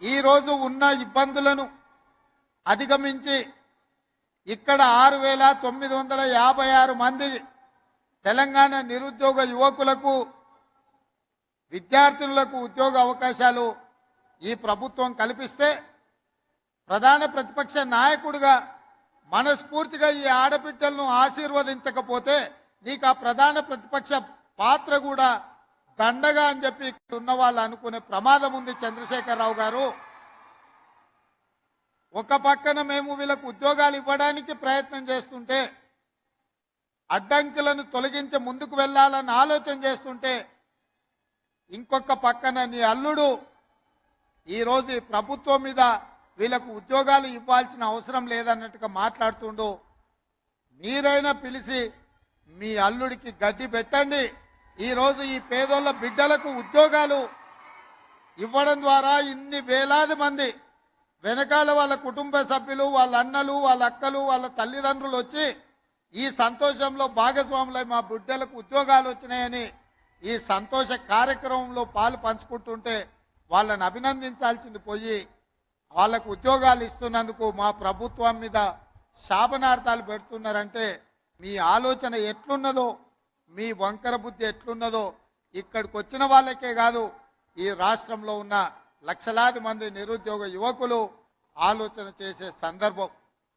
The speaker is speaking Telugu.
ఈ రోజు ఉన్న ఇబ్బందులను అధిగమించి ఇక్కడ 6,956 మంది తెలంగాణ నిరుద్యోగ యువకులకు విద్యార్థులకు ఉద్యోగ అవకాశాలు ఈ ప్రభుత్వం కల్పిస్తే ప్రధాన ప్రతిపక్ష నాయకుడిగా మనస్ఫూర్తిగా ఈ ఆడబిడ్డలను ఆశీర్వదించకపోతే నీకు ఆ ప్రధాన ప్రతిపక్ష పాత్ర కూడా దండగా అని చెప్పి ఇక్కడ ఉన్న వాళ్ళు అనుకునే ప్రమాదం ఉంది. చంద్రశేఖరరావు గారు, ఒక పక్కన మేము వీళ్ళకు ఉద్యోగాలు ఇవ్వడానికి ప్రయత్నం చేస్తుంటే, అడ్డంకులను తొలగించి ముందుకు వెళ్లాలని ఆలోచన చేస్తుంటే, ఇంకొక పక్కన నీ అల్లుడు ఈరోజు ఈ ప్రభుత్వం మీద వీళ్ళకు ఉద్యోగాలు ఇవ్వాల్సిన అవసరం లేదన్నట్టుగా మాట్లాడుతుండు. మీరైనా పిలిచి మీ అల్లుడికి గడ్డి పెట్టండి. ఈరోజు ఈ పేదోళ్ళ బిడ్డలకు ఉద్యోగాలు ఇవ్వడం ద్వారా ఇన్ని వేలాది మంది వెనకాల వాళ్ళ కుటుంబ సభ్యులు, వాళ్ళ అన్నలు, వాళ్ళ అక్కలు, వాళ్ళ తల్లిదండ్రులు వచ్చి ఈ సంతోషంలో భాగస్వాములై మా బిడ్డలకు ఉద్యోగాలు వచ్చినాయని ఈ సంతోష కార్యక్రమంలో పాలు పంచుకుంటుంటే వాళ్ళని అభినందించాల్సింది పోయి వాళ్లకు ఉద్యోగాలు ఇస్తున్నందుకు మా ప్రభుత్వం మీద శాపనార్థాలు పెడుతున్నారంటే మీ ఆలోచన ఎట్లున్నదో, మీ వంకర బుద్ధి ఎట్లున్నదో ఇక్కడికి వచ్చిన వాళ్ళకే కాదు, ఈ రాష్ట్రంలో ఉన్న లక్షలాది మంది నిరుద్యోగ యువకులు ఆలోచన చేసే సందర్భం.